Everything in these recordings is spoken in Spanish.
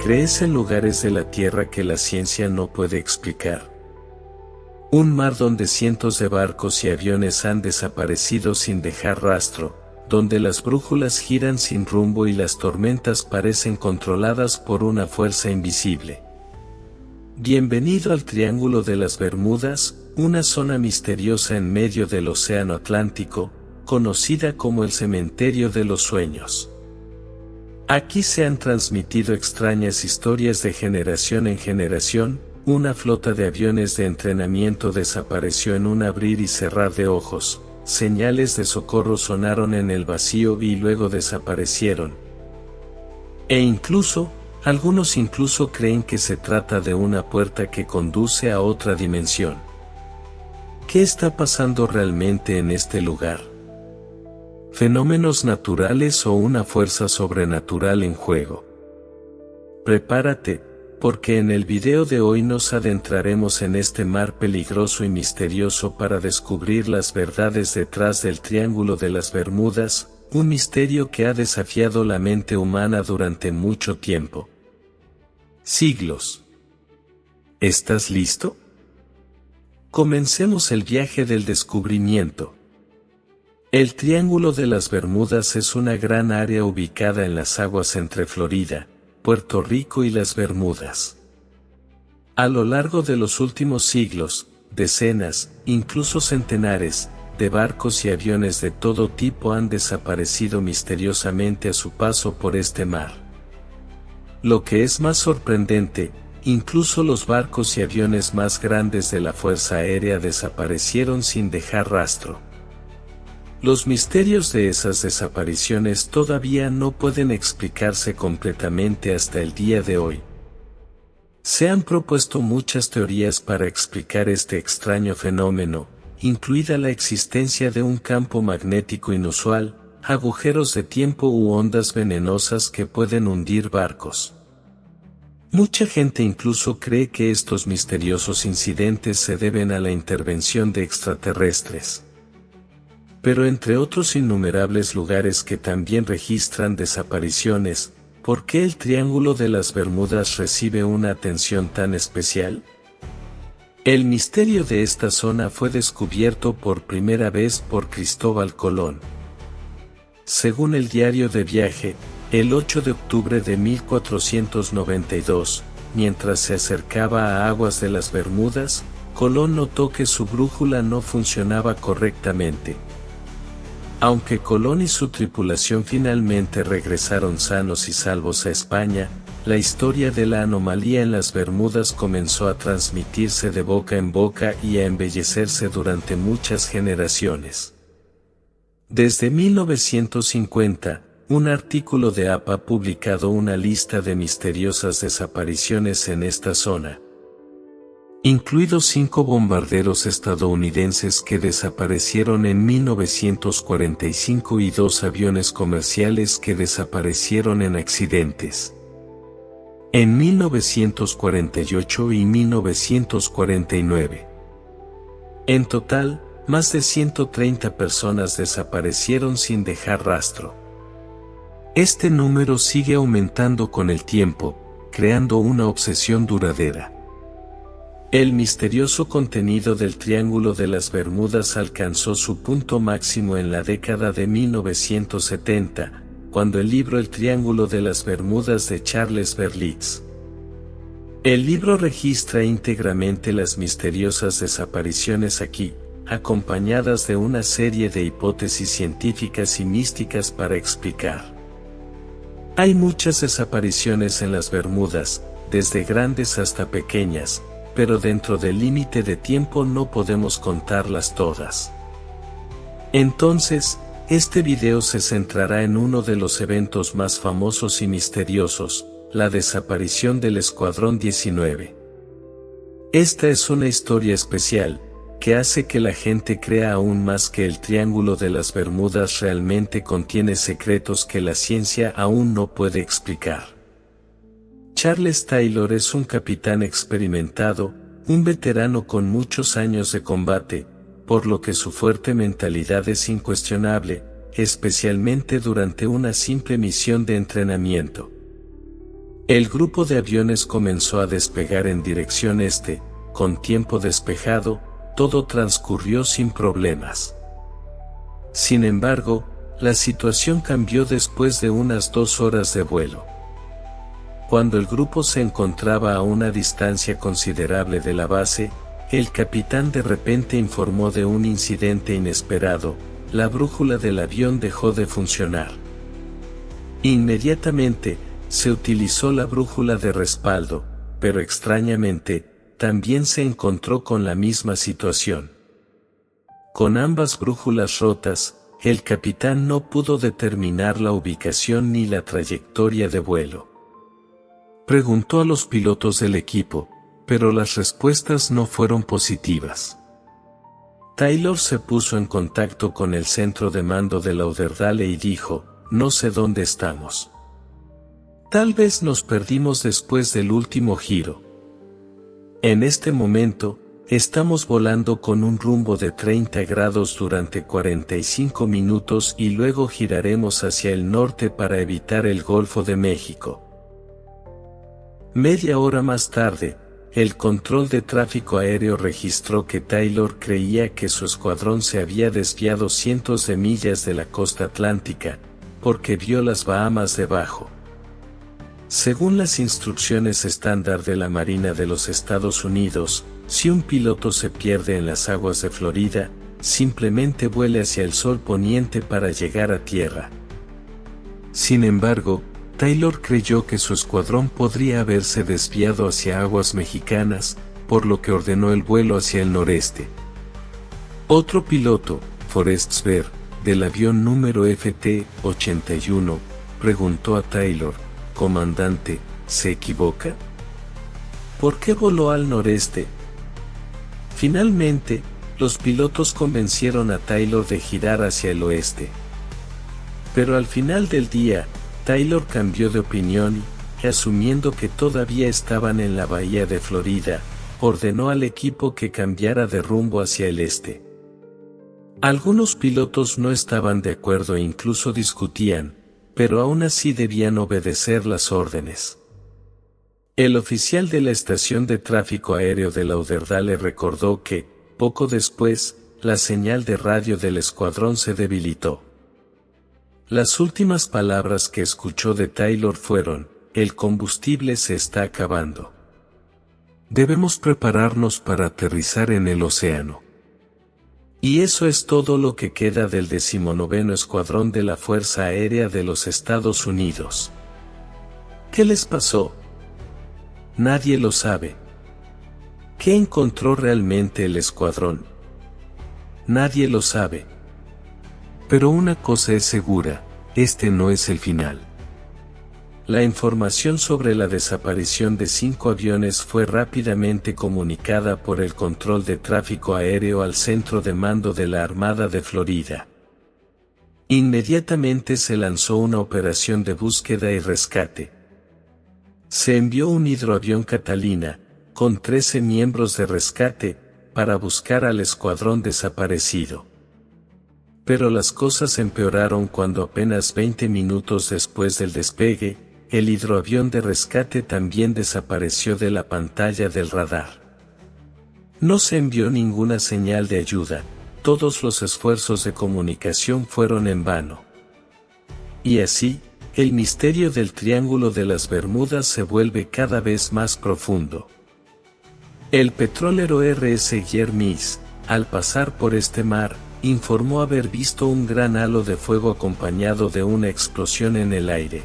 ¿Crees en lugares de la Tierra que la ciencia no puede explicar? Un mar donde cientos de barcos y aviones han desaparecido sin dejar rastro, donde las brújulas giran sin rumbo y las tormentas parecen controladas por una fuerza invisible. Bienvenido al Triángulo de las Bermudas, una zona misteriosa en medio del Océano Atlántico, conocida como el Cementerio de los Sueños. Aquí se han transmitido extrañas historias de generación en generación. Una flota de aviones de entrenamiento desapareció en un abrir y cerrar de ojos, señales de socorro sonaron en el vacío y luego desaparecieron. Algunos incluso creen que se trata de una puerta que conduce a otra dimensión. ¿Qué está pasando realmente en este lugar? ¿Fenómenos naturales o una fuerza sobrenatural en juego? Prepárate, porque en el video de hoy nos adentraremos en este mar peligroso y misterioso para descubrir las verdades detrás del Triángulo de las Bermudas, un misterio que ha desafiado la mente humana durante mucho tiempo. Siglos. ¿Estás listo? Comencemos el viaje del descubrimiento. El Triángulo de las Bermudas es una gran área ubicada en las aguas entre Florida, Puerto Rico y las Bermudas. A lo largo de los últimos siglos, decenas, incluso centenares, de barcos y aviones de todo tipo han desaparecido misteriosamente a su paso por este mar. Lo que es más sorprendente, incluso los barcos y aviones más grandes de la Fuerza Aérea desaparecieron sin dejar rastro. Los misterios de esas desapariciones todavía no pueden explicarse completamente hasta el día de hoy. Se han propuesto muchas teorías para explicar este extraño fenómeno, incluida la existencia de un campo magnético inusual, agujeros de tiempo u ondas venenosas que pueden hundir barcos. Mucha gente incluso cree que estos misteriosos incidentes se deben a la intervención de extraterrestres. Pero entre otros innumerables lugares que también registran desapariciones, ¿por qué el Triángulo de las Bermudas recibe una atención tan especial? El misterio de esta zona fue descubierto por primera vez por Cristóbal Colón. Según el diario de viaje, el 8 de octubre de 1492, mientras se acercaba a aguas de las Bermudas, Colón notó que su brújula no funcionaba correctamente. Aunque Colón y su tripulación finalmente regresaron sanos y salvos a España, la historia de la anomalía en las Bermudas comenzó a transmitirse de boca en boca y a embellecerse durante muchas generaciones. Desde 1950, un artículo de APA ha publicado una lista de misteriosas desapariciones en esta zona, incluidos 5 bombarderos estadounidenses que desaparecieron en 1945 y 2 aviones comerciales que desaparecieron en accidentes en 1948 y 1949. En total, más de 130 personas desaparecieron sin dejar rastro. Este número sigue aumentando con el tiempo, creando una obsesión duradera. El misterioso contenido del Triángulo de las Bermudas alcanzó su punto máximo en la década de 1970, cuando el libro El Triángulo de las Bermudas de Charles Berlitz. El libro registra íntegramente las misteriosas desapariciones aquí, acompañadas de una serie de hipótesis científicas y místicas para explicar. Hay muchas desapariciones en las Bermudas, desde grandes hasta pequeñas, pero dentro del límite de tiempo no podemos contarlas todas. Entonces, este video se centrará en uno de los eventos más famosos y misteriosos, la desaparición del Escuadrón 19. Esta es una historia especial, que hace que la gente crea aún más que el Triángulo de las Bermudas realmente contiene secretos que la ciencia aún no puede explicar. Charles Taylor es un capitán experimentado, un veterano con muchos años de combate, por lo que su fuerte mentalidad es incuestionable, especialmente durante una simple misión de entrenamiento. El grupo de aviones comenzó a despegar en dirección este, con tiempo despejado, todo transcurrió sin problemas. Sin embargo, la situación cambió después de unas 2 horas de vuelo. Cuando el grupo se encontraba a una distancia considerable de la base, el capitán de repente informó de un incidente inesperado: la brújula del avión dejó de funcionar. Inmediatamente, se utilizó la brújula de respaldo, pero extrañamente, también se encontró con la misma situación. Con ambas brújulas rotas, el capitán no pudo determinar la ubicación ni la trayectoria de vuelo. Preguntó a los pilotos del equipo, pero las respuestas no fueron positivas. Taylor se puso en contacto con el centro de mando de Lauderdale y dijo: no sé dónde estamos. Tal vez nos perdimos después del último giro. En este momento, estamos volando con un rumbo de 30 grados durante 45 minutos y luego giraremos hacia el norte para evitar el Golfo de México. Media hora más tarde, el control de tráfico aéreo registró que Taylor creía que su escuadrón se había desviado cientos de millas de la costa atlántica, porque vio las Bahamas debajo. Según las instrucciones estándar de la Marina de los Estados Unidos, si un piloto se pierde en las aguas de Florida, simplemente vuele hacia el sol poniente para llegar a tierra. Sin embargo, Taylor creyó que su escuadrón podría haberse desviado hacia aguas mexicanas, por lo que ordenó el vuelo hacia el noreste. Otro piloto, Forrest Sver, del avión número FT-81, preguntó a Taylor: «Comandante, ¿se equivoca? ¿Por qué voló al noreste?». Finalmente, los pilotos convencieron a Taylor de girar hacia el oeste. Pero al final del día, Taylor cambió de opinión y, asumiendo que todavía estaban en la bahía de Florida, ordenó al equipo que cambiara de rumbo hacia el este. Algunos pilotos no estaban de acuerdo e incluso discutían, pero aún así debían obedecer las órdenes. El oficial de la estación de tráfico aéreo de Lauderdale recordó que, poco después, la señal de radio del escuadrón se debilitó. Las últimas palabras que escuchó de Taylor fueron: «El combustible se está acabando. Debemos prepararnos para aterrizar en el océano». Y eso es todo lo que queda del 19º Escuadrón de la Fuerza Aérea de los Estados Unidos. ¿Qué les pasó? Nadie lo sabe. ¿Qué encontró realmente el escuadrón? Nadie lo sabe. Pero una cosa es segura: este no es el final. La información sobre la desaparición de 5 aviones fue rápidamente comunicada por el control de tráfico aéreo al centro de mando de la Armada de Florida. Inmediatamente se lanzó una operación de búsqueda y rescate. Se envió un hidroavión Catalina, con 13 miembros de rescate, para buscar al escuadrón desaparecido. Pero las cosas empeoraron cuando apenas 20 minutos después del despegue, el hidroavión de rescate también desapareció de la pantalla del radar. No se envió ninguna señal de ayuda, todos los esfuerzos de comunicación fueron en vano. Y así, el misterio del Triángulo de las Bermudas se vuelve cada vez más profundo. El petrolero R.S. Guillermis, al pasar por este mar, informó haber visto un gran halo de fuego acompañado de una explosión en el aire.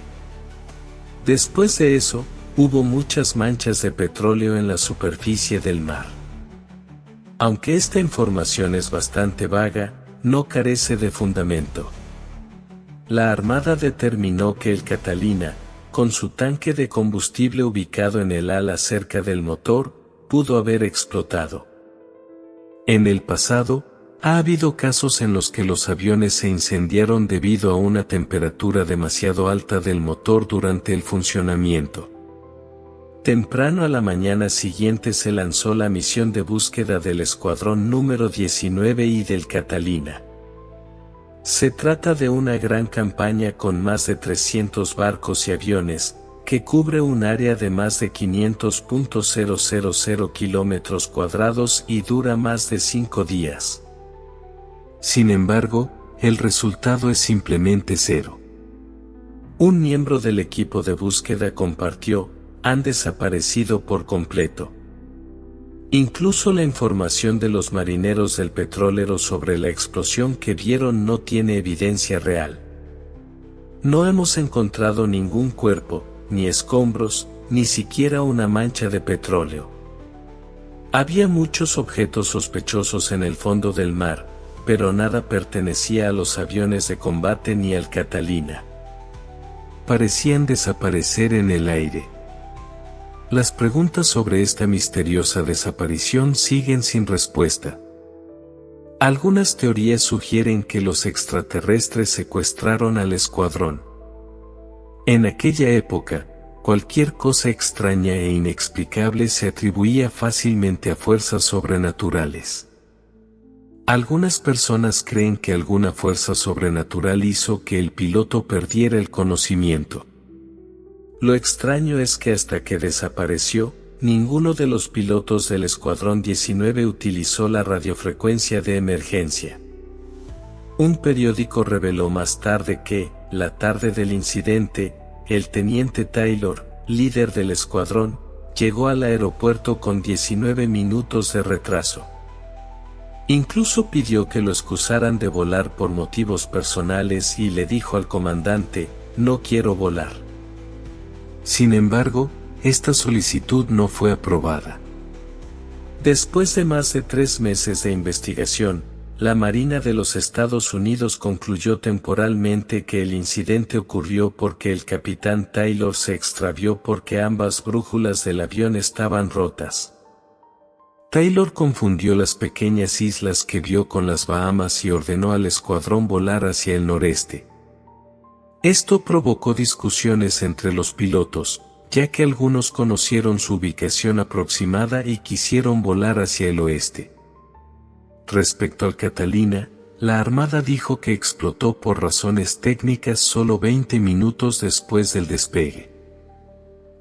Después de eso, hubo muchas manchas de petróleo en la superficie del mar. Aunque esta información es bastante vaga, no carece de fundamento. La Armada determinó que el Catalina, con su tanque de combustible ubicado en el ala cerca del motor, pudo haber explotado. En el pasado, ha habido casos en los que los aviones se incendiaron debido a una temperatura demasiado alta del motor durante el funcionamiento. Temprano a la mañana siguiente se lanzó la misión de búsqueda del escuadrón número 19 y del Catalina. Se trata de una gran campaña con más de 300 barcos y aviones, que cubre un área de más de 500.000 kilómetros cuadrados y dura más de 5 días. Sin embargo, el resultado es simplemente cero. Un miembro del equipo de búsqueda compartió: han desaparecido por completo. Incluso la información de los marineros del petrolero sobre la explosión que vieron no tiene evidencia real. No hemos encontrado ningún cuerpo, ni escombros, ni siquiera una mancha de petróleo. Había muchos objetos sospechosos en el fondo del mar, pero nada pertenecía a los aviones de combate ni al Catalina. Parecían desaparecer en el aire. Las preguntas sobre esta misteriosa desaparición siguen sin respuesta. Algunas teorías sugieren que los extraterrestres secuestraron al escuadrón. En aquella época, cualquier cosa extraña e inexplicable se atribuía fácilmente a fuerzas sobrenaturales. Algunas personas creen que alguna fuerza sobrenatural hizo que el piloto perdiera el conocimiento. Lo extraño es que hasta que desapareció, ninguno de los pilotos del Escuadrón 19 utilizó la radiofrecuencia de emergencia. Un periódico reveló más tarde que, la tarde del incidente, el teniente Taylor, líder del escuadrón, llegó al aeropuerto con 19 minutos de retraso. Incluso pidió que lo excusaran de volar por motivos personales y le dijo al comandante: no quiero volar. Sin embargo, esta solicitud no fue aprobada. Después de más de 3 meses de investigación, la Marina de los Estados Unidos concluyó temporalmente que el incidente ocurrió porque el capitán Taylor se extravió porque ambas brújulas del avión estaban rotas. Taylor confundió las pequeñas islas que vio con las Bahamas y ordenó al escuadrón volar hacia el noreste. Esto provocó discusiones entre los pilotos, ya que algunos conocieron su ubicación aproximada y quisieron volar hacia el oeste. Respecto al Catalina, la Armada dijo que explotó por razones técnicas solo 20 minutos después del despegue.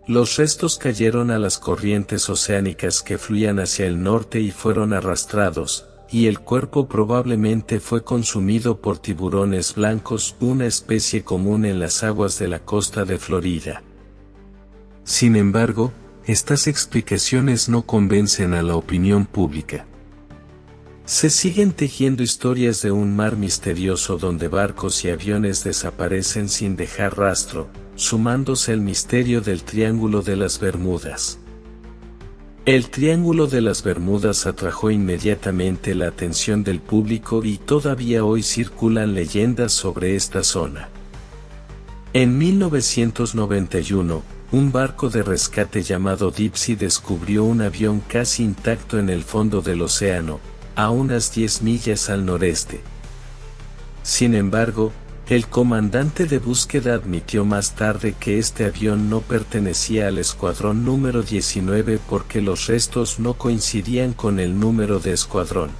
Los restos cayeron a las corrientes oceánicas que fluían hacia el norte y fueron arrastrados, y el cuerpo probablemente fue consumido por tiburones blancos, una especie común en las aguas de la costa de Florida. Sin embargo, estas explicaciones no convencen a la opinión pública. Se siguen tejiendo historias de un mar misterioso donde barcos y aviones desaparecen sin dejar rastro, sumándose al misterio del Triángulo de las Bermudas. El Triángulo de las Bermudas atrajo inmediatamente la atención del público y todavía hoy circulan leyendas sobre esta zona. En 1991, un barco de rescate llamado Deep Sea descubrió un avión casi intacto en el fondo del océano, a unas 10 millas al noreste. Sin embargo, el comandante de búsqueda admitió más tarde que este avión no pertenecía al escuadrón número 19 porque los restos no coincidían con el número de escuadrón.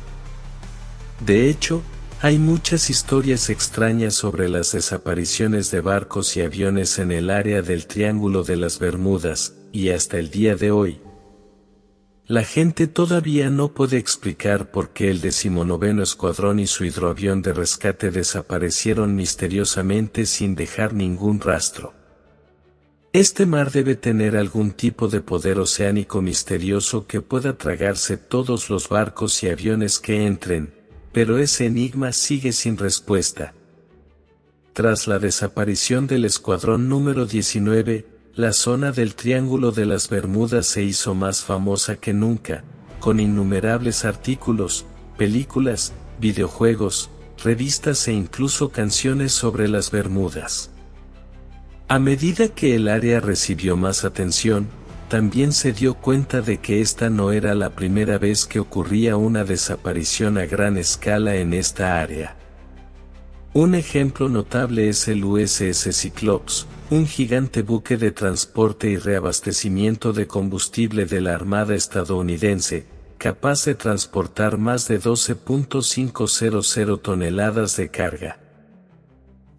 De hecho, hay muchas historias extrañas sobre las desapariciones de barcos y aviones en el área del Triángulo de las Bermudas, y hasta el día de hoy, la gente todavía no puede explicar por qué el 19º Escuadrón y su hidroavión de rescate desaparecieron misteriosamente sin dejar ningún rastro. Este mar debe tener algún tipo de poder oceánico misterioso que pueda tragarse todos los barcos y aviones que entren, pero ese enigma sigue sin respuesta. Tras la desaparición del Escuadrón número 19, la zona del Triángulo de las Bermudas se hizo más famosa que nunca, con innumerables artículos, películas, videojuegos, revistas e incluso canciones sobre las Bermudas. A medida que el área recibió más atención, también se dio cuenta de que esta no era la primera vez que ocurría una desaparición a gran escala en esta área. Un ejemplo notable es el USS Cyclops, un gigante buque de transporte y reabastecimiento de combustible de la Armada estadounidense, capaz de transportar más de 12.500 toneladas de carga.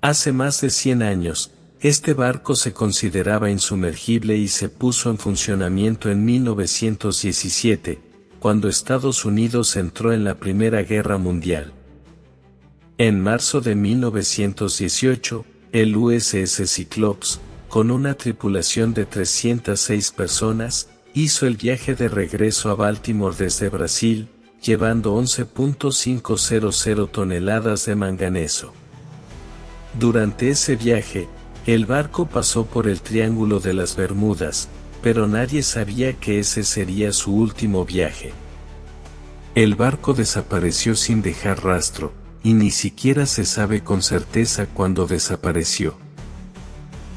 Hace más de 100 años, este barco se consideraba insumergible y se puso en funcionamiento en 1917, cuando Estados Unidos entró en la Primera Guerra Mundial. En marzo de 1918, el USS Cyclops, con una tripulación de 306 personas, hizo el viaje de regreso a Baltimore desde Brasil, llevando 11.500 toneladas de manganeso. Durante ese viaje, el barco pasó por el Triángulo de las Bermudas, pero nadie sabía que ese sería su último viaje. El barco desapareció sin dejar rastro, y ni siquiera se sabe con certeza cuándo desapareció.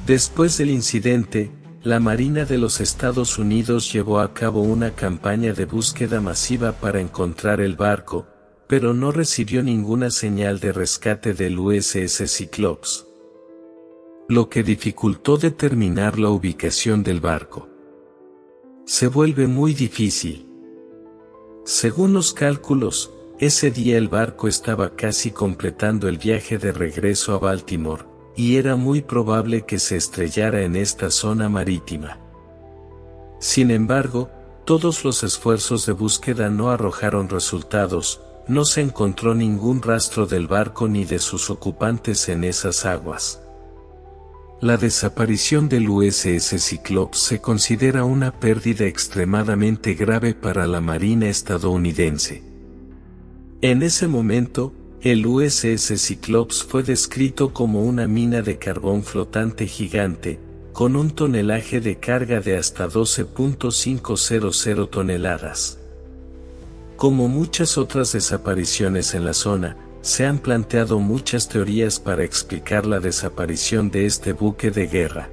Después del incidente, la Marina de los Estados Unidos llevó a cabo una campaña de búsqueda masiva para encontrar el barco, pero no recibió ninguna señal de rescate del USS Cyclops, lo que dificultó determinar la ubicación del barco. Se vuelve muy difícil. Según los cálculos, ese día el barco estaba casi completando el viaje de regreso a Baltimore, y era muy probable que se estrellara en esta zona marítima. Sin embargo, todos los esfuerzos de búsqueda no arrojaron resultados, no se encontró ningún rastro del barco ni de sus ocupantes en esas aguas. La desaparición del USS Cyclops se considera una pérdida extremadamente grave para la Marina estadounidense. En ese momento, el USS Cyclops fue descrito como una mina de carbón flotante gigante, con un tonelaje de carga de hasta 12.500 toneladas. Como muchas otras desapariciones en la zona, se han planteado muchas teorías para explicar la desaparición de este buque de guerra.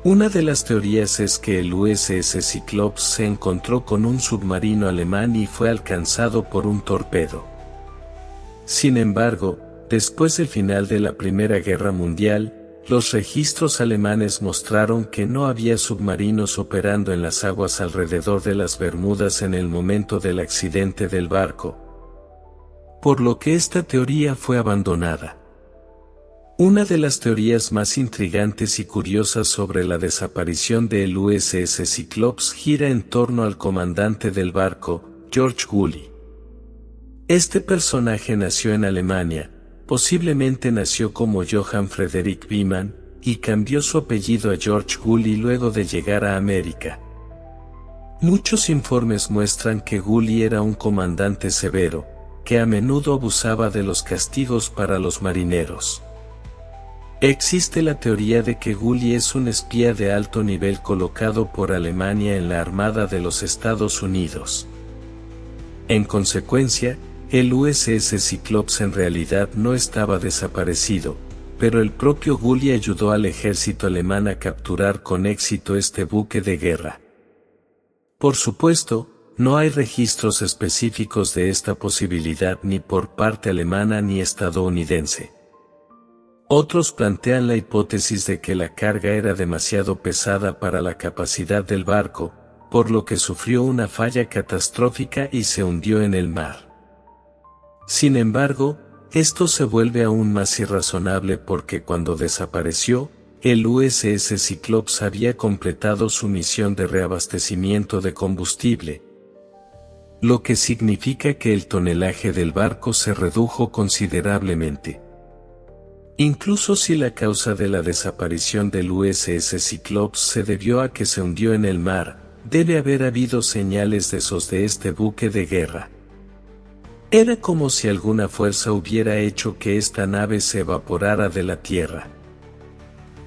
Una de las teorías es que el USS Cyclops se encontró con un submarino alemán y fue alcanzado por un torpedo. Sin embargo, después del final de la Primera Guerra Mundial, los registros alemanes mostraron que no había submarinos operando en las aguas alrededor de las Bermudas en el momento del accidente del barco, por lo que esta teoría fue abandonada. Una de las teorías más intrigantes y curiosas sobre la desaparición del USS Cyclops gira en torno al comandante del barco, George Woolley. Este personaje nació en Alemania, posiblemente nació como Johann Friedrich Wiemann, y cambió su apellido a George Woolley luego de llegar a América. Muchos informes muestran que Woolley era un comandante severo, que a menudo abusaba de los castigos para los marineros. Existe la teoría de que Woolley es un espía de alto nivel colocado por Alemania en la Armada de los Estados Unidos. En consecuencia, el USS Cyclops en realidad no estaba desaparecido, pero el propio Woolley ayudó al ejército alemán a capturar con éxito este buque de guerra. Por supuesto, no hay registros específicos de esta posibilidad ni por parte alemana ni estadounidense. Otros plantean la hipótesis de que la carga era demasiado pesada para la capacidad del barco, por lo que sufrió una falla catastrófica y se hundió en el mar. Sin embargo, esto se vuelve aún más irrazonable porque cuando desapareció, el USS Cyclops había completado su misión de reabastecimiento de combustible, lo que significa que el tonelaje del barco se redujo considerablemente. Incluso si la causa de la desaparición del USS Cyclops se debió a que se hundió en el mar, debe haber habido señales de esos de este buque de guerra. Era como si alguna fuerza hubiera hecho que esta nave se evaporara de la tierra.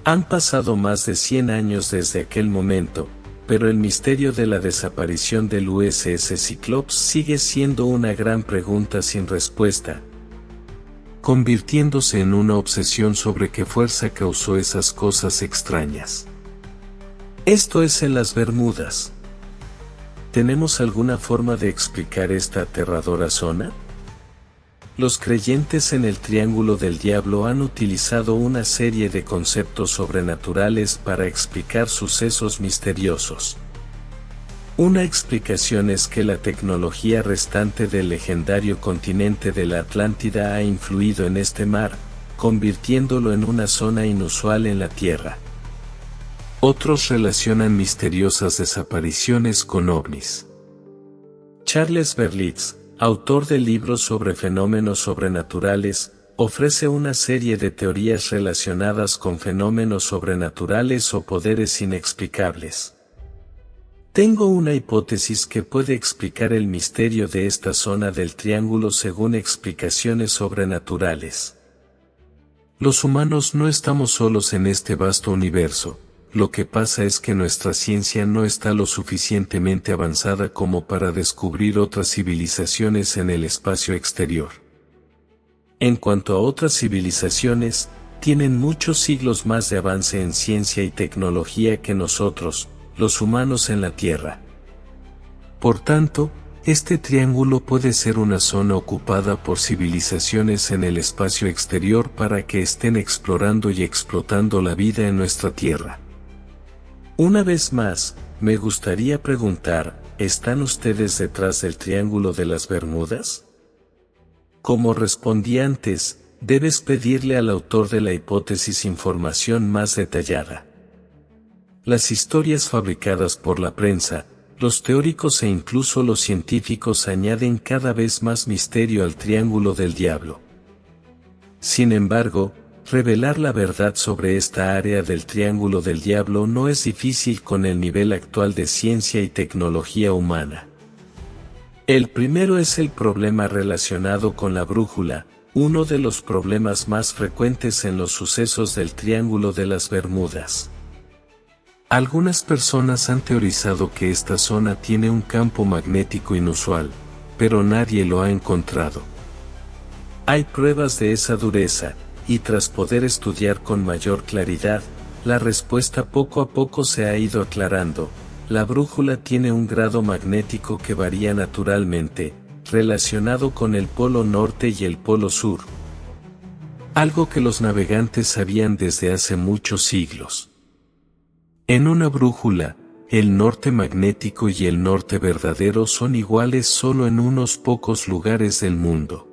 Han pasado más de 100 años desde aquel momento, pero el misterio de la desaparición del USS Cyclops sigue siendo una gran pregunta sin respuesta, convirtiéndose en una obsesión sobre qué fuerza causó esas cosas extrañas. Esto es en las Bermudas. ¿Tenemos alguna forma de explicar esta aterradora zona? Los creyentes en el Triángulo del Diablo han utilizado una serie de conceptos sobrenaturales para explicar sucesos misteriosos. Una explicación es que la tecnología restante del legendario continente de la Atlántida ha influido en este mar, convirtiéndolo en una zona inusual en la Tierra. Otros relacionan misteriosas desapariciones con ovnis. Charles Berlitz, autor de libros sobre fenómenos sobrenaturales, ofrece una serie de teorías relacionadas con fenómenos sobrenaturales o poderes inexplicables. Tengo una hipótesis que puede explicar el misterio de esta zona del triángulo según explicaciones sobrenaturales. Los humanos no estamos solos en este vasto universo. Lo que pasa es que nuestra ciencia no está lo suficientemente avanzada como para descubrir otras civilizaciones en el espacio exterior. En cuanto a otras civilizaciones, tienen muchos siglos más de avance en ciencia y tecnología que nosotros, los humanos en la Tierra. Por tanto, este triángulo puede ser una zona ocupada por civilizaciones en el espacio exterior para que estén explorando y explotando la vida en nuestra Tierra. Una vez más, me gustaría preguntar, ¿están ustedes detrás del Triángulo de las Bermudas? Como respondí antes, debes pedirle al autor de la hipótesis información más detallada. Las historias fabricadas por la prensa, los teóricos e incluso los científicos añaden cada vez más misterio al Triángulo del Diablo. Sin embargo, revelar la verdad sobre esta área del Triángulo del Diablo no es difícil con el nivel actual de ciencia y tecnología humana. El primero es el problema relacionado con la brújula, uno de los problemas más frecuentes en los sucesos del Triángulo de las Bermudas. Algunas personas han teorizado que esta zona tiene un campo magnético inusual, pero nadie lo ha encontrado. Hay pruebas de esa dureza, y tras poder estudiar con mayor claridad, la respuesta poco a poco se ha ido aclarando. La brújula tiene un grado magnético que varía naturalmente, relacionado con el polo norte y el polo sur. Algo que los navegantes sabían desde hace muchos siglos. En una brújula, el norte magnético y el norte verdadero son iguales solo en unos pocos lugares del mundo.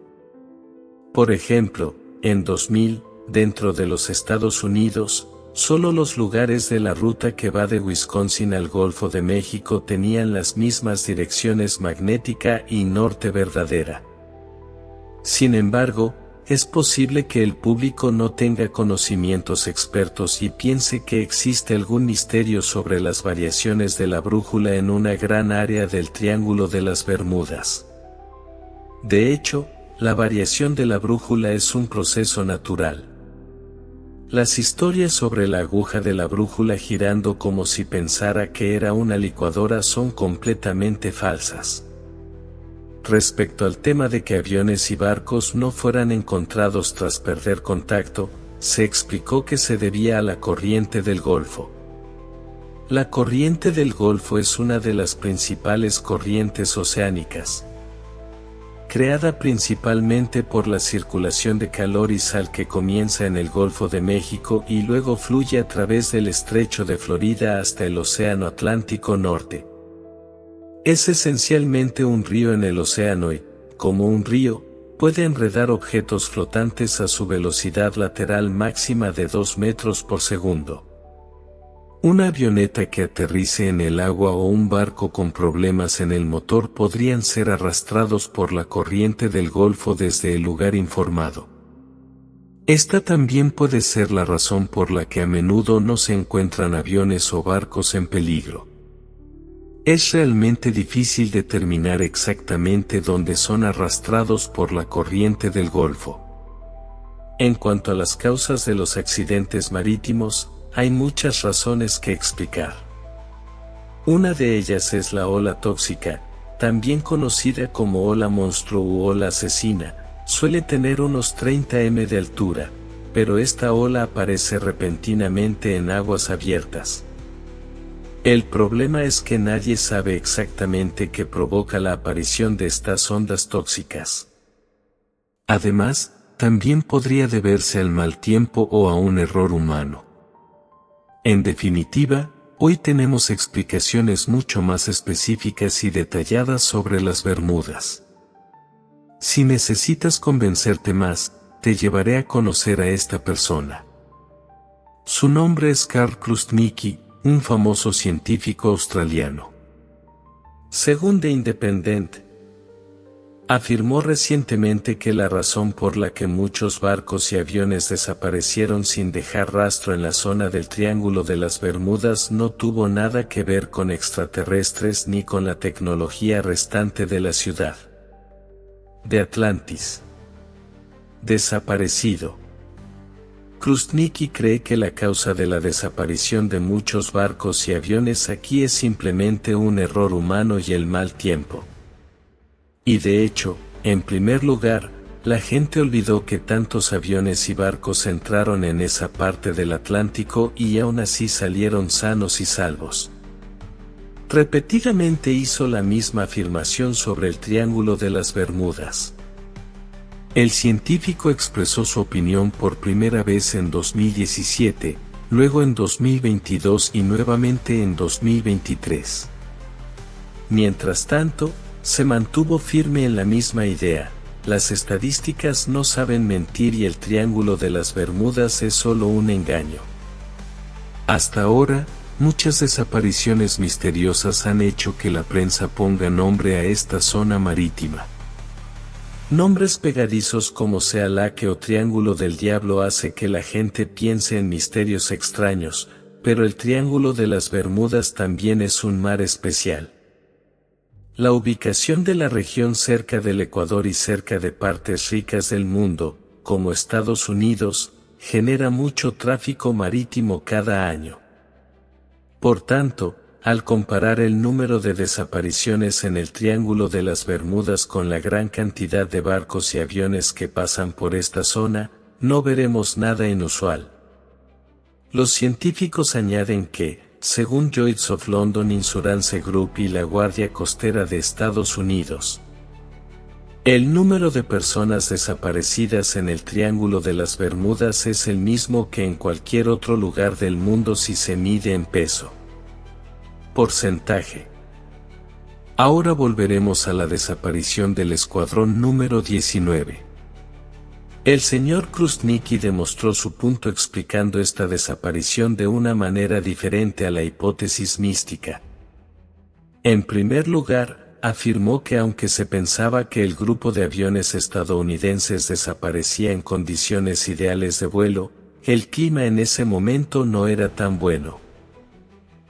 Por ejemplo, en 2000, dentro de los Estados Unidos, solo los lugares de la ruta que va de Wisconsin al Golfo de México tenían las mismas direcciones magnética y norte verdadera. Sin embargo, es posible que el público no tenga conocimientos expertos y piense que existe algún misterio sobre las variaciones de la brújula en una gran área del Triángulo de las Bermudas. De hecho, la variación de la brújula es un proceso natural. Las historias sobre la aguja de la brújula girando como si pensara que era una licuadora son completamente falsas. Respecto al tema de que aviones y barcos no fueran encontrados tras perder contacto, se explicó que se debía a la corriente del Golfo. La corriente del Golfo es una de las principales corrientes oceánicas, creada principalmente por la circulación de calor y sal que comienza en el Golfo de México y luego fluye a través del Estrecho de Florida hasta el Océano Atlántico Norte. Es esencialmente un río en el océano y, como un río, puede enredar objetos flotantes a su velocidad lateral máxima de 2 metros por segundo. Una avioneta que aterrice en el agua o un barco con problemas en el motor podrían ser arrastrados por la corriente del Golfo desde el lugar informado. Esta también puede ser la razón por la que a menudo no se encuentran aviones o barcos en peligro. Es realmente difícil determinar exactamente dónde son arrastrados por la corriente del Golfo. En cuanto a las causas de los accidentes marítimos, hay muchas razones que explicar. Una de ellas es la ola tóxica, también conocida como ola monstruo u ola asesina, suele tener unos 30 m de altura, pero esta ola aparece repentinamente en aguas abiertas. El problema es que nadie sabe exactamente qué provoca la aparición de estas ondas tóxicas. Además, también podría deberse al mal tiempo o a un error humano. En definitiva, hoy tenemos explicaciones mucho más específicas y detalladas sobre las Bermudas. Si necesitas convencerte más, te llevaré a conocer a esta persona. Su nombre es Carl Krusnicki, un famoso científico australiano. Según The Independent, afirmó recientemente que la razón por la que muchos barcos y aviones desaparecieron sin dejar rastro en la zona del Triángulo de las Bermudas no tuvo nada que ver con extraterrestres ni con la tecnología restante de la ciudad de Atlantis. Desaparecido. Krusnicki cree que la causa de la desaparición de muchos barcos y aviones aquí es simplemente un error humano y el mal tiempo. Y de hecho, en primer lugar, la gente olvidó que tantos aviones y barcos entraron en esa parte del Atlántico y aún así salieron sanos y salvos. Repetidamente hizo la misma afirmación sobre el Triángulo de las Bermudas. El científico expresó su opinión por primera vez en 2017, luego en 2022 y nuevamente en 2023. Mientras tanto, se mantuvo firme en la misma idea: las estadísticas no saben mentir y el Triángulo de las Bermudas es solo un engaño. Hasta ahora, muchas desapariciones misteriosas han hecho que la prensa ponga nombre a esta zona marítima. Nombres pegadizos como Sea Laque o Triángulo del Diablo hace que la gente piense en misterios extraños, pero el Triángulo de las Bermudas también es un mar especial. La ubicación de la región cerca del Ecuador y cerca de partes ricas del mundo, como Estados Unidos, genera mucho tráfico marítimo cada año. Por tanto, al comparar el número de desapariciones en el Triángulo de las Bermudas con la gran cantidad de barcos y aviones que pasan por esta zona, no veremos nada inusual. Los científicos añaden que, según Lloyd's of London Insurance Group y la Guardia Costera de Estados Unidos, el número de personas desaparecidas en el Triángulo de las Bermudas es el mismo que en cualquier otro lugar del mundo si se mide en peso. Porcentaje. Ahora volveremos a la desaparición del escuadrón número 19. El señor Krusnicki demostró su punto explicando esta desaparición de una manera diferente a la hipótesis mística. En primer lugar, afirmó que aunque se pensaba que el grupo de aviones estadounidenses desaparecía en condiciones ideales de vuelo, el clima en ese momento no era tan bueno.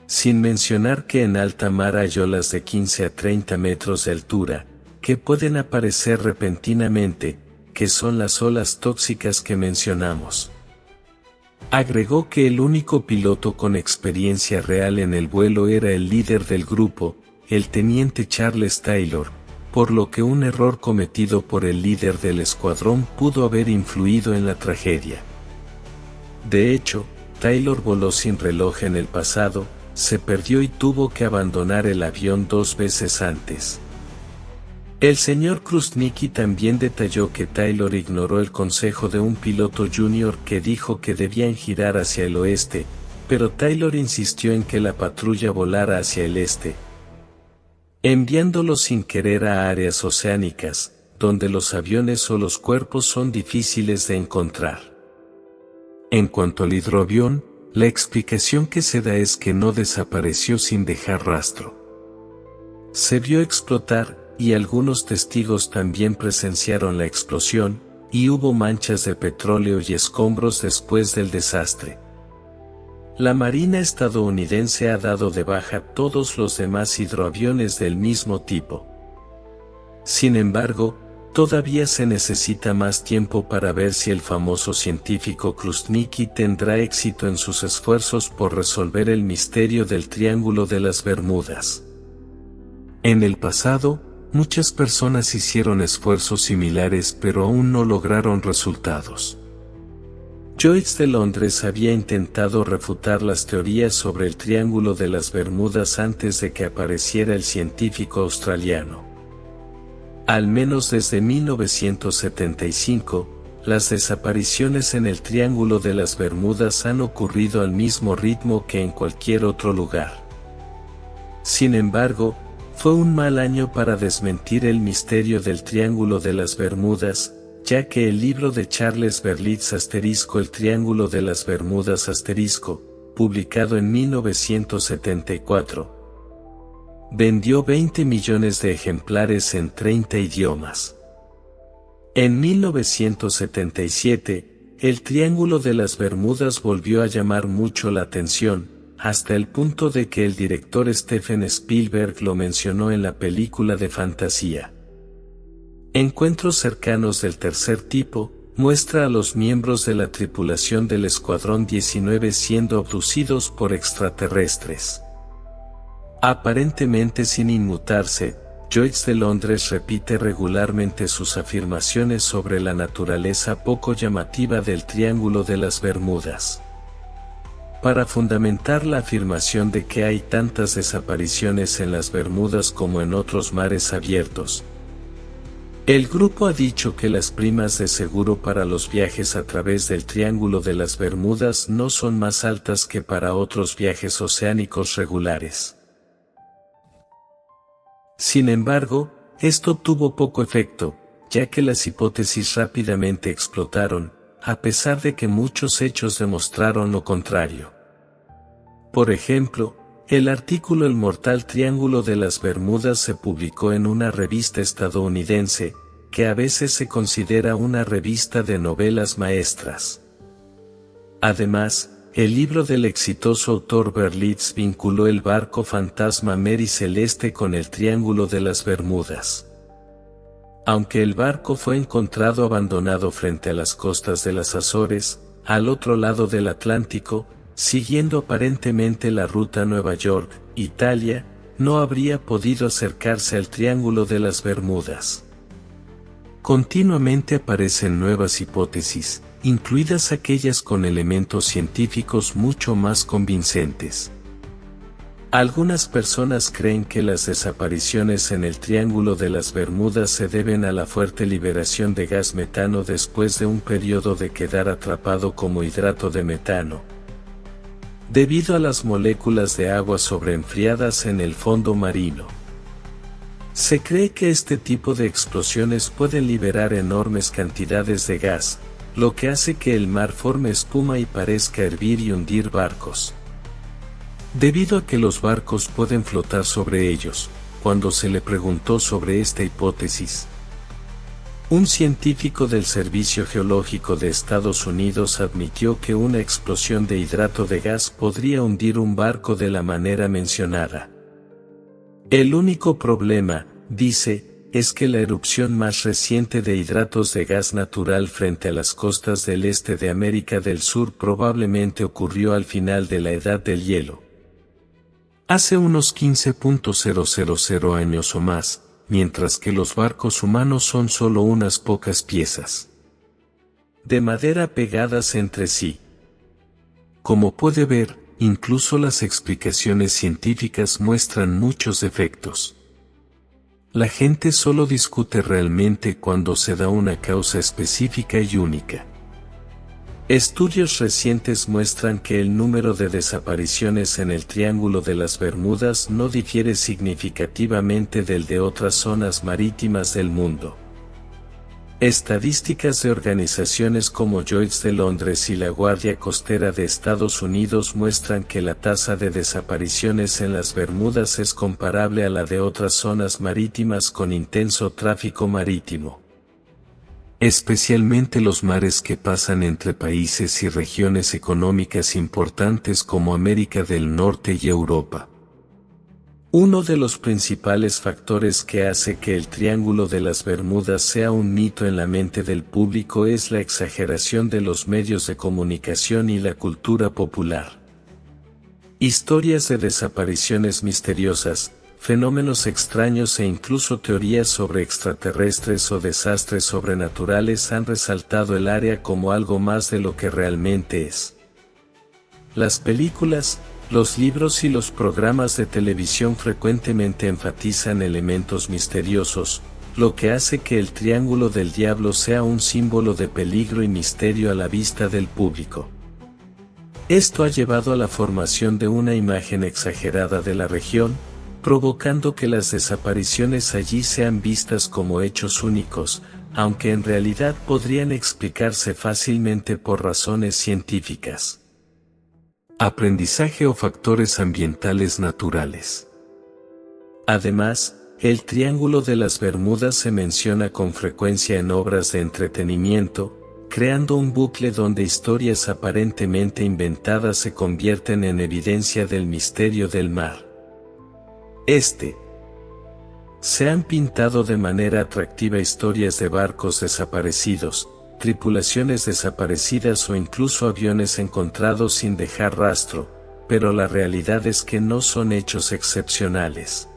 Sin mencionar que en alta mar hay olas de 15 a 30 metros de altura, que pueden aparecer repentinamente, que son las olas tóxicas que mencionamos. Agregó que el único piloto con experiencia real en el vuelo era el líder del grupo, el teniente Charles Taylor, por lo que un error cometido por el líder del escuadrón pudo haber influido en la tragedia. De hecho, Taylor voló sin reloj en el pasado, se perdió y tuvo que abandonar el avión 2 veces antes. El señor Krusnicki también detalló que Taylor ignoró el consejo de un piloto junior que dijo que debían girar hacia el oeste, pero Taylor insistió en que la patrulla volara hacia el este, enviándolo sin querer a áreas oceánicas, donde los aviones o los cuerpos son difíciles de encontrar. En cuanto al hidroavión, la explicación que se da es que no desapareció sin dejar rastro. Se vio explotar, y algunos testigos también presenciaron la explosión, y hubo manchas de petróleo y escombros después del desastre. La Marina estadounidense ha dado de baja todos los demás hidroaviones del mismo tipo. Sin embargo, todavía se necesita más tiempo para ver si el famoso científico Krusnicki tendrá éxito en sus esfuerzos por resolver el misterio del Triángulo de las Bermudas. En el pasado, muchas personas hicieron esfuerzos similares pero aún no lograron resultados. Joyce de Londres había intentado refutar las teorías sobre el Triángulo de las Bermudas antes de que apareciera el científico australiano. Al menos desde 1975, las desapariciones en el Triángulo de las Bermudas han ocurrido al mismo ritmo que en cualquier otro lugar. Sin embargo, fue un mal año para desmentir el misterio del Triángulo de las Bermudas, ya que el libro de Charles Berlitz El Triángulo de las Bermudas publicado en 1974, vendió 20 millones de ejemplares en 30 idiomas. En 1977, el Triángulo de las Bermudas volvió a llamar mucho la atención, hasta el punto de que el director Steven Spielberg lo mencionó en la película de fantasía. Encuentros cercanos del tercer tipo, muestra a los miembros de la tripulación del Escuadrón 19 siendo abducidos por extraterrestres. Aparentemente sin inmutarse, Joyce de Londres repite regularmente sus afirmaciones sobre la naturaleza poco llamativa del Triángulo de las Bermudas. Para fundamentar la afirmación de que hay tantas desapariciones en las Bermudas como en otros mares abiertos, el grupo ha dicho que las primas de seguro para los viajes a través del Triángulo de las Bermudas no son más altas que para otros viajes oceánicos regulares. Sin embargo, esto tuvo poco efecto, ya que las hipótesis rápidamente explotaron, a pesar de que muchos hechos demostraron lo contrario. Por ejemplo, el artículo El mortal Triángulo de las Bermudas se publicó en una revista estadounidense, que a veces se considera una revista de novelas maestras. Además, el libro del exitoso autor Berlitz vinculó el barco fantasma Mary Celeste con el Triángulo de las Bermudas. Aunque el barco fue encontrado abandonado frente a las costas de las Azores, al otro lado del Atlántico, siguiendo aparentemente la ruta Nueva York, Italia, no habría podido acercarse al Triángulo de las Bermudas. Continuamente aparecen nuevas hipótesis, incluidas aquellas con elementos científicos mucho más convincentes. Algunas personas creen que las desapariciones en el Triángulo de las Bermudas se deben a la fuerte liberación de gas metano después de un periodo de quedar atrapado como hidrato de metano, debido a las moléculas de agua sobreenfriadas en el fondo marino. Se cree que este tipo de explosiones pueden liberar enormes cantidades de gas, lo que hace que el mar forme espuma y parezca hervir y hundir barcos. Debido a que los barcos pueden flotar sobre ellos, cuando se le preguntó sobre esta hipótesis, un científico del Servicio Geológico de Estados Unidos admitió que una explosión de hidrato de gas podría hundir un barco de la manera mencionada. El único problema, dice, es que la erupción más reciente de hidratos de gas natural frente a las costas del este de América del Sur probablemente ocurrió al final de la Edad del Hielo, hace unos 15.000 años o más, mientras que los barcos humanos son solo unas pocas piezas de madera pegadas entre sí. Como puede ver, incluso las explicaciones científicas muestran muchos defectos. La gente solo discute realmente cuando se da una causa específica y única. Estudios recientes muestran que el número de desapariciones en el Triángulo de las Bermudas no difiere significativamente del de otras zonas marítimas del mundo. Estadísticas de organizaciones como Lloyd's de Londres y la Guardia Costera de Estados Unidos muestran que la tasa de desapariciones en las Bermudas es comparable a la de otras zonas marítimas con intenso tráfico marítimo, especialmente los mares que pasan entre países y regiones económicas importantes como América del Norte y Europa. Uno de los principales factores que hace que el Triángulo de las Bermudas sea un mito en la mente del público es la exageración de los medios de comunicación y la cultura popular. Historias de desapariciones misteriosas, fenómenos extraños e incluso teorías sobre extraterrestres o desastres sobrenaturales han resaltado el área como algo más de lo que realmente es. Las películas, los libros y los programas de televisión frecuentemente enfatizan elementos misteriosos, lo que hace que el Triángulo del Diablo sea un símbolo de peligro y misterio a la vista del público. Esto ha llevado a la formación de una imagen exagerada de la región, provocando que las desapariciones allí sean vistas como hechos únicos, aunque en realidad podrían explicarse fácilmente por razones científicas. Aprendizaje o factores ambientales naturales. Además, el Triángulo de las Bermudas se menciona con frecuencia en obras de entretenimiento, creando un bucle donde historias aparentemente inventadas se convierten en evidencia del misterio del mar. Se han pintado de manera atractiva historias de barcos desaparecidos, tripulaciones desaparecidas o incluso aviones encontrados sin dejar rastro, pero la realidad es que no son hechos excepcionales.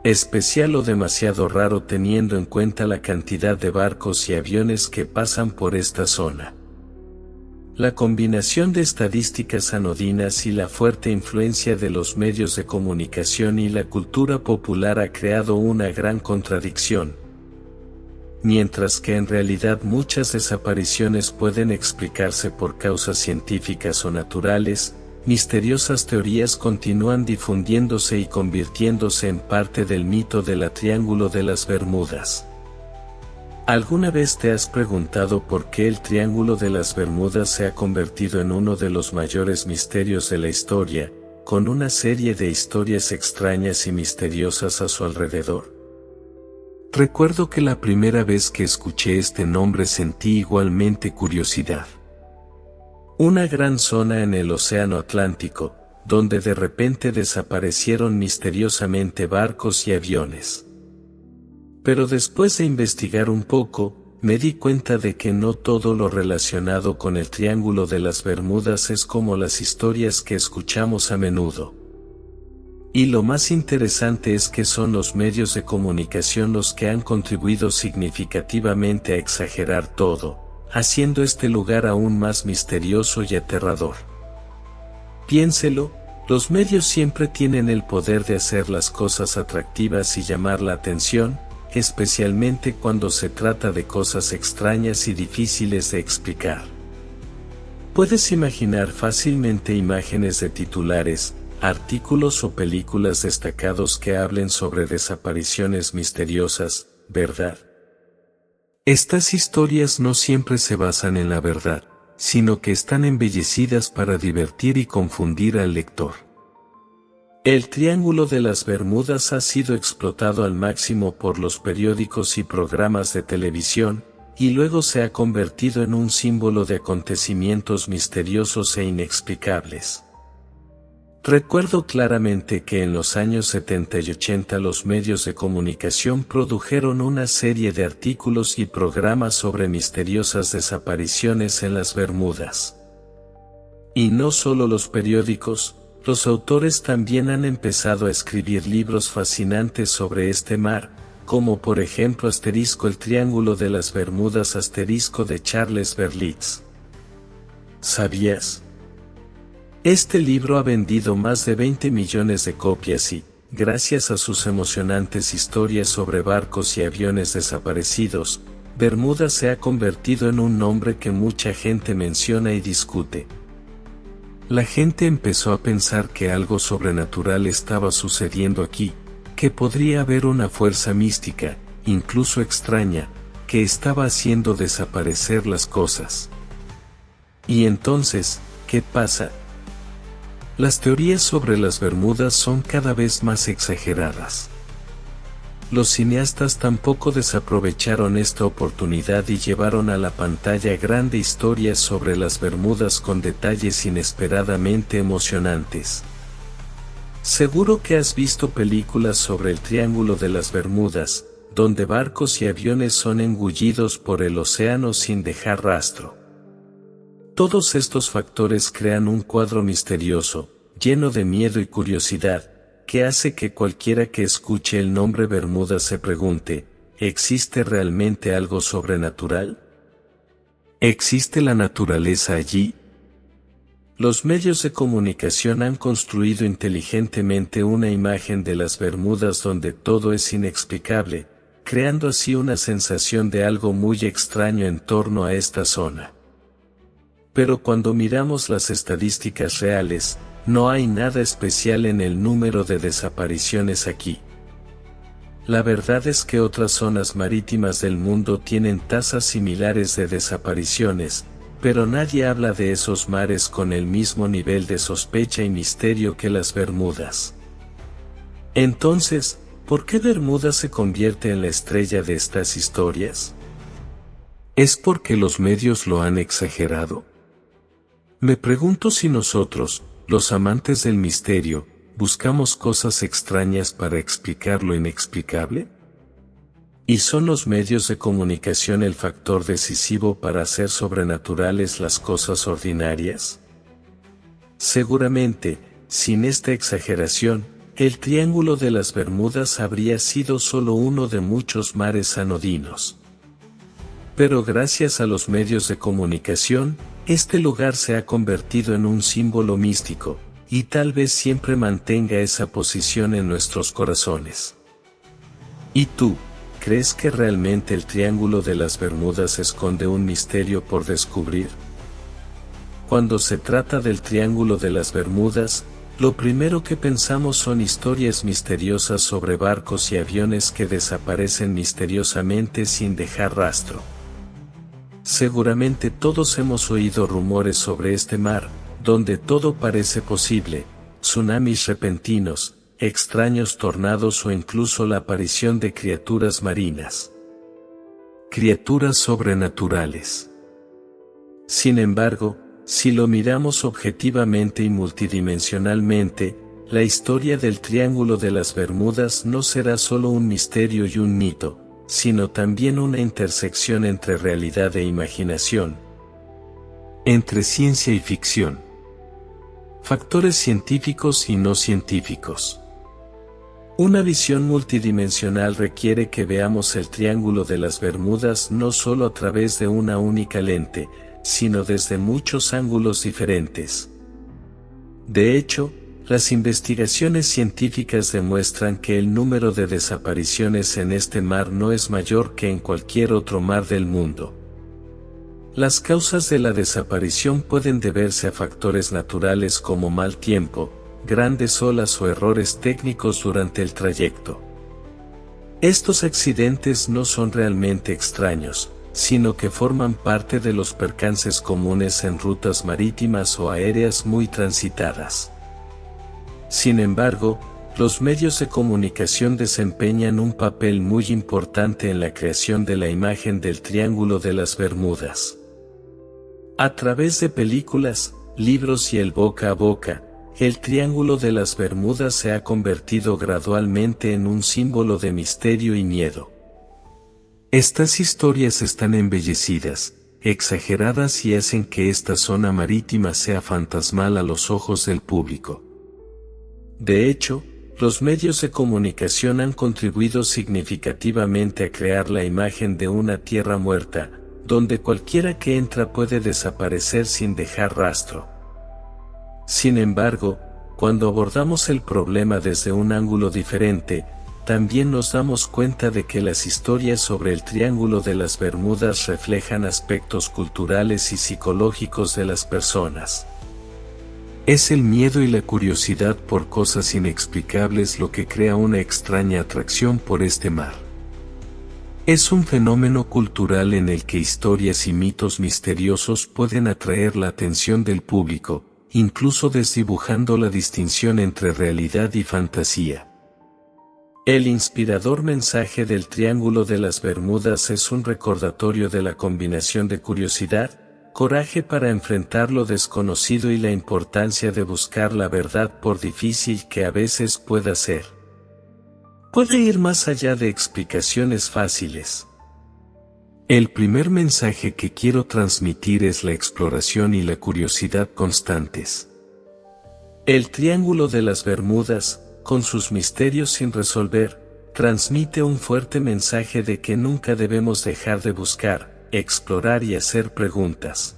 Especial o demasiado raro teniendo en cuenta la cantidad de barcos y aviones que pasan por esta zona. La combinación de estadísticas anodinas y la fuerte influencia de los medios de comunicación y la cultura popular ha creado una gran contradicción. Mientras que en realidad muchas desapariciones pueden explicarse por causas científicas o naturales, misteriosas teorías continúan difundiéndose y convirtiéndose en parte del mito del Triángulo de las Bermudas. ¿Alguna vez te has preguntado por qué el Triángulo de las Bermudas se ha convertido en uno de los mayores misterios de la historia, con una serie de historias extrañas y misteriosas a su alrededor? Recuerdo que la primera vez que escuché este nombre sentí igualmente curiosidad. Una gran zona en el Océano Atlántico, donde de repente desaparecieron misteriosamente barcos y aviones. Pero después de investigar un poco, me di cuenta de que no todo lo relacionado con el Triángulo de las Bermudas es como las historias que escuchamos a menudo. Y lo más interesante es que son los medios de comunicación los que han contribuido significativamente a exagerar todo, haciendo este lugar aún más misterioso y aterrador. Piénselo, los medios siempre tienen el poder de hacer las cosas atractivas y llamar la atención, especialmente cuando se trata de cosas extrañas y difíciles de explicar. Puedes imaginar fácilmente imágenes de titulares, artículos o películas destacados que hablen sobre desapariciones misteriosas, ¿verdad? Estas historias no siempre se basan en la verdad, sino que están embellecidas para divertir y confundir al lector. El Triángulo de las Bermudas ha sido explotado al máximo por los periódicos y programas de televisión, y luego se ha convertido en un símbolo de acontecimientos misteriosos e inexplicables. Recuerdo claramente que en los años 70 y 80 los medios de comunicación produjeron una serie de artículos y programas sobre misteriosas desapariciones en las Bermudas. Y no solo los periódicos, los autores también han empezado a escribir libros fascinantes sobre este mar, como por ejemplo El Triángulo de las Bermudas de Charles Berlitz. ¿Sabías? Este libro ha vendido más de 20 millones de copias y, gracias a sus emocionantes historias sobre barcos y aviones desaparecidos, Bermuda se ha convertido en un nombre que mucha gente menciona y discute. La gente empezó a pensar que algo sobrenatural estaba sucediendo aquí, que podría haber una fuerza mística, incluso extraña, que estaba haciendo desaparecer las cosas. Y entonces, ¿qué pasa? Las teorías sobre las Bermudas son cada vez más exageradas. Los cineastas tampoco desaprovecharon esta oportunidad y llevaron a la pantalla grande historias sobre las Bermudas con detalles inesperadamente emocionantes. Seguro que has visto películas sobre el Triángulo de las Bermudas, donde barcos y aviones son engullidos por el océano sin dejar rastro. Todos estos factores crean un cuadro misterioso, lleno de miedo y curiosidad, que hace que cualquiera que escuche el nombre Bermuda se pregunte, ¿existe realmente algo sobrenatural? ¿Existe la naturaleza allí? Los medios de comunicación han construido inteligentemente una imagen de las Bermudas donde todo es inexplicable, creando así una sensación de algo muy extraño en torno a esta zona. Pero cuando miramos las estadísticas reales, no hay nada especial en el número de desapariciones aquí. La verdad es que otras zonas marítimas del mundo tienen tasas similares de desapariciones, pero nadie habla de esos mares con el mismo nivel de sospecha y misterio que las Bermudas. Entonces, ¿por qué Bermuda se convierte en la estrella de estas historias? ¿Es porque los medios lo han exagerado? Me pregunto si nosotros, los amantes del misterio, buscamos cosas extrañas para explicar lo inexplicable. ¿Y son los medios de comunicación el factor decisivo para hacer sobrenaturales las cosas ordinarias? Seguramente, sin esta exageración, el Triángulo de las Bermudas habría sido solo uno de muchos mares anodinos. Pero gracias a los medios de comunicación, este lugar se ha convertido en un símbolo místico, y tal vez siempre mantenga esa posición en nuestros corazones. ¿Y tú, crees que realmente el Triángulo de las Bermudas esconde un misterio por descubrir? Cuando se trata del Triángulo de las Bermudas, lo primero que pensamos son historias misteriosas sobre barcos y aviones que desaparecen misteriosamente sin dejar rastro. Seguramente todos hemos oído rumores sobre este mar, donde todo parece posible: tsunamis repentinos, extraños tornados o incluso la aparición de criaturas marinas. Criaturas sobrenaturales. Sin embargo, si lo miramos objetivamente y multidimensionalmente, la historia del Triángulo de las Bermudas no será solo un misterio y un mito, sino también una intersección entre realidad e imaginación, entre ciencia y ficción, factores científicos y no científicos. Una visión multidimensional requiere que veamos el Triángulo de las Bermudas no solo a través de una única lente, sino desde muchos ángulos diferentes. De hecho, las investigaciones científicas demuestran que el número de desapariciones en este mar no es mayor que en cualquier otro mar del mundo. Las causas de la desaparición pueden deberse a factores naturales como mal tiempo, grandes olas o errores técnicos durante el trayecto. Estos accidentes no son realmente extraños, sino que forman parte de los percances comunes en rutas marítimas o aéreas muy transitadas. Sin embargo, los medios de comunicación desempeñan un papel muy importante en la creación de la imagen del Triángulo de las Bermudas. A través de películas, libros y el boca a boca, el Triángulo de las Bermudas se ha convertido gradualmente en un símbolo de misterio y miedo. Estas historias están embellecidas, exageradas y hacen que esta zona marítima sea fantasmal a los ojos del público. De hecho, los medios de comunicación han contribuido significativamente a crear la imagen de una tierra muerta, donde cualquiera que entra puede desaparecer sin dejar rastro. Sin embargo, cuando abordamos el problema desde un ángulo diferente, también nos damos cuenta de que las historias sobre el Triángulo de las Bermudas reflejan aspectos culturales y psicológicos de las personas. Es el miedo y la curiosidad por cosas inexplicables lo que crea una extraña atracción por este mar. Es un fenómeno cultural en el que historias y mitos misteriosos pueden atraer la atención del público, incluso desdibujando la distinción entre realidad y fantasía. El inspirador mensaje del Triángulo de las Bermudas es un recordatorio de la combinación de curiosidad, coraje para enfrentar lo desconocido y la importancia de buscar la verdad por difícil que a veces pueda ser. Puede ir más allá de explicaciones fáciles. El primer mensaje que quiero transmitir es la exploración y la curiosidad constantes. El Triángulo de las Bermudas, con sus misterios sin resolver, transmite un fuerte mensaje de que nunca debemos dejar de buscar, explorar y hacer preguntas.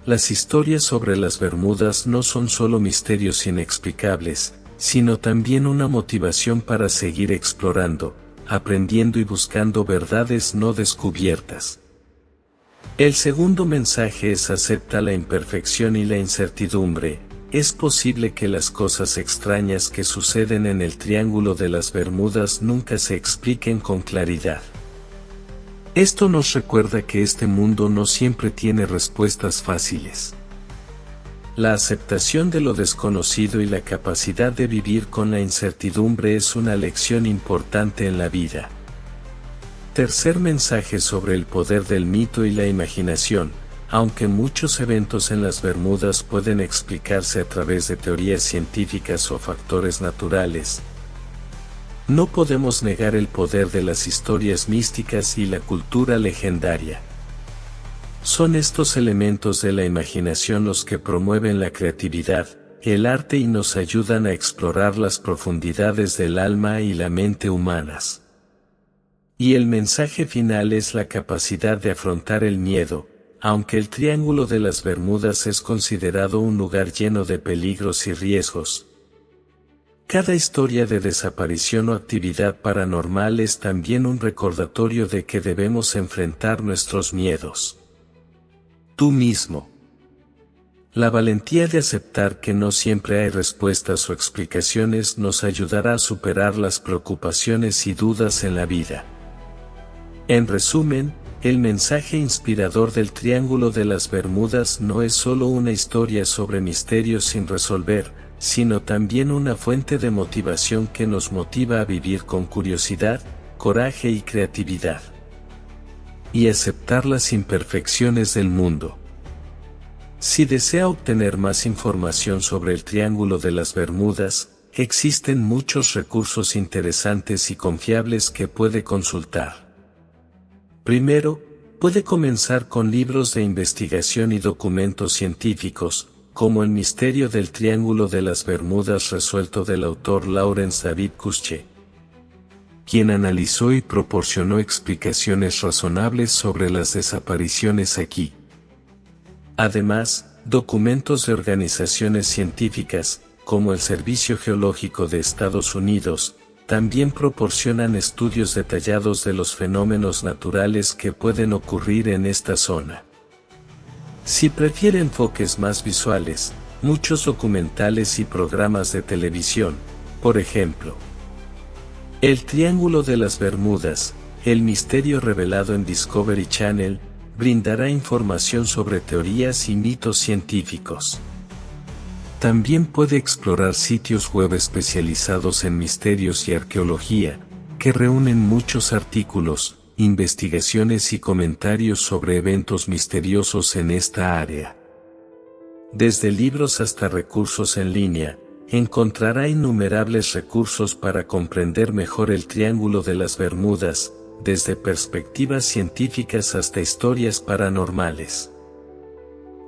Las historias sobre las Bermudas no son solo misterios inexplicables, sino también una motivación para seguir explorando, aprendiendo y buscando verdades no descubiertas. El segundo mensaje es: acepta la imperfección y la incertidumbre. es posible que las cosas extrañas que suceden en el Triángulo de las Bermudas nunca se expliquen con claridad. Esto nos recuerda que este mundo no siempre tiene respuestas fáciles. La aceptación de lo desconocido y la capacidad de vivir con la incertidumbre es una lección importante en la vida. Tercer mensaje sobre el poder del mito y la imaginación. Aunque muchos eventos en las Bermudas pueden explicarse a través de teorías científicas o factores naturales, no podemos negar el poder de las historias místicas y la cultura legendaria. Son estos elementos de la imaginación los que promueven la creatividad, el arte y nos ayudan a explorar las profundidades del alma y la mente humanas. Y el mensaje final es la capacidad de afrontar el miedo. Aunque el Triángulo de las Bermudas es considerado un lugar lleno de peligros y riesgos, cada historia de desaparición o actividad paranormal es también un recordatorio de que debemos enfrentar nuestros miedos. Tú mismo. La valentía de aceptar que no siempre hay respuestas o explicaciones nos ayudará a superar las preocupaciones y dudas en la vida. En resumen, el mensaje inspirador del Triángulo de las Bermudas no es solo una historia sobre misterios sin resolver, sino también una fuente de motivación que nos motiva a vivir con curiosidad, coraje y creatividad. Y aceptar las imperfecciones del mundo. Si desea obtener más información sobre el Triángulo de las Bermudas, existen muchos recursos interesantes y confiables que puede consultar. Primero, puede comenzar con libros de investigación y documentos científicos, como El misterio del Triángulo de las Bermudas resuelto del autor Lawrence David Kuschke, quien analizó y proporcionó explicaciones razonables sobre las desapariciones aquí. Además, documentos de organizaciones científicas, como el Servicio Geológico de Estados Unidos, también proporcionan estudios detallados de los fenómenos naturales que pueden ocurrir en esta zona. Si prefiere enfoques más visuales, muchos documentales y programas de televisión, por ejemplo, El Triángulo de las Bermudas, el misterio revelado en Discovery Channel, brindará información sobre teorías y mitos científicos. También puede explorar sitios web especializados en misterios y arqueología, que reúnen muchos artículos, investigaciones y comentarios sobre eventos misteriosos en esta área. Desde libros hasta recursos en línea, encontrará innumerables recursos para comprender mejor el Triángulo de las Bermudas, desde perspectivas científicas hasta historias paranormales.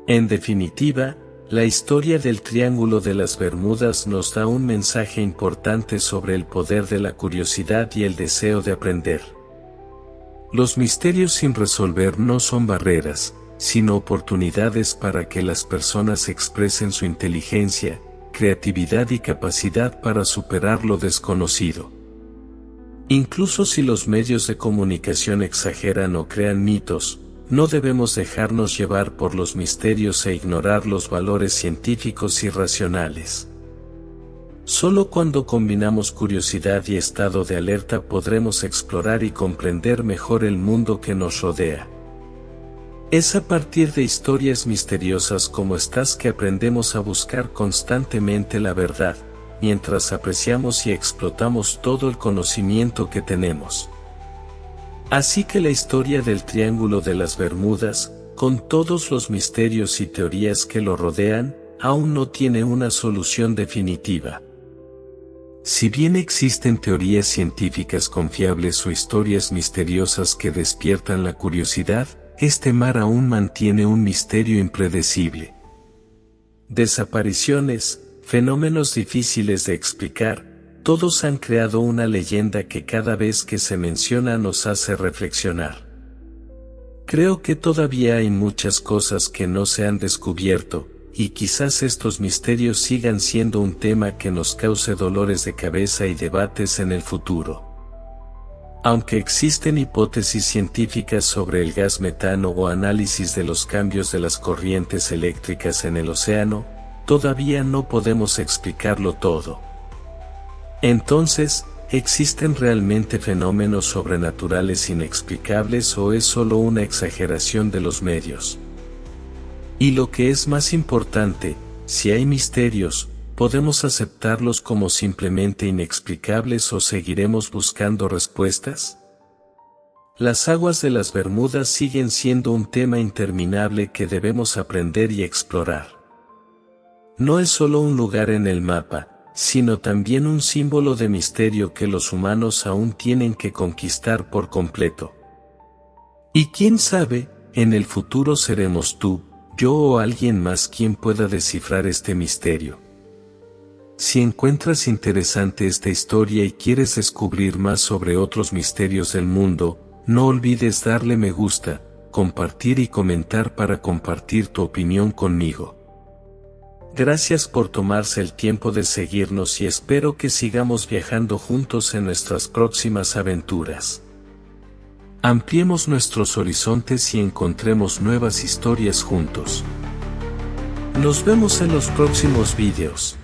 En definitiva, la historia del Triángulo de las Bermudas nos da un mensaje importante sobre el poder de la curiosidad y el deseo de aprender. Los misterios sin resolver no son barreras, sino oportunidades para que las personas expresen su inteligencia, creatividad y capacidad para superar lo desconocido. Incluso si los medios de comunicación exageran o crean mitos, no debemos dejarnos llevar por los misterios e ignorar los valores científicos y racionales. Solo cuando combinamos curiosidad y estado de alerta podremos explorar y comprender mejor el mundo que nos rodea. Es a partir de historias misteriosas como estas que aprendemos a buscar constantemente la verdad, mientras apreciamos y explotamos todo el conocimiento que tenemos. Así que la historia del Triángulo de las Bermudas, con todos los misterios y teorías que lo rodean, aún no tiene una solución definitiva. Si bien existen teorías científicas confiables o historias misteriosas que despiertan la curiosidad, este mar aún mantiene un misterio impredecible. Desapariciones, fenómenos difíciles de explicar, todos han creado una leyenda que cada vez que se menciona nos hace reflexionar. Creo que todavía hay muchas cosas que no se han descubierto, y quizás estos misterios sigan siendo un tema que nos cause dolores de cabeza y debates en el futuro. Aunque existen hipótesis científicas sobre el gas metano o análisis de los cambios de las corrientes eléctricas en el océano, todavía no podemos explicarlo todo. Entonces, ¿existen realmente fenómenos sobrenaturales inexplicables o es solo una exageración de los medios? Y lo que es más importante, si hay misterios, ¿podemos aceptarlos como simplemente inexplicables o seguiremos buscando respuestas? Las aguas de las Bermudas siguen siendo un tema interminable que debemos aprender y explorar. No es solo un lugar en el mapa, sino también un símbolo de misterio que los humanos aún tienen que conquistar por completo. Y quién sabe, en el futuro seremos tú, yo o alguien más quien pueda descifrar este misterio. Si encuentras interesante esta historia y quieres descubrir más sobre otros misterios del mundo, no olvides darle me gusta, compartir y comentar para compartir tu opinión conmigo. Gracias por tomarse el tiempo de seguirnos y espero que sigamos viajando juntos en nuestras próximas aventuras. Ampliemos nuestros horizontes y encontremos nuevas historias juntos. Nos vemos en los próximos vídeos.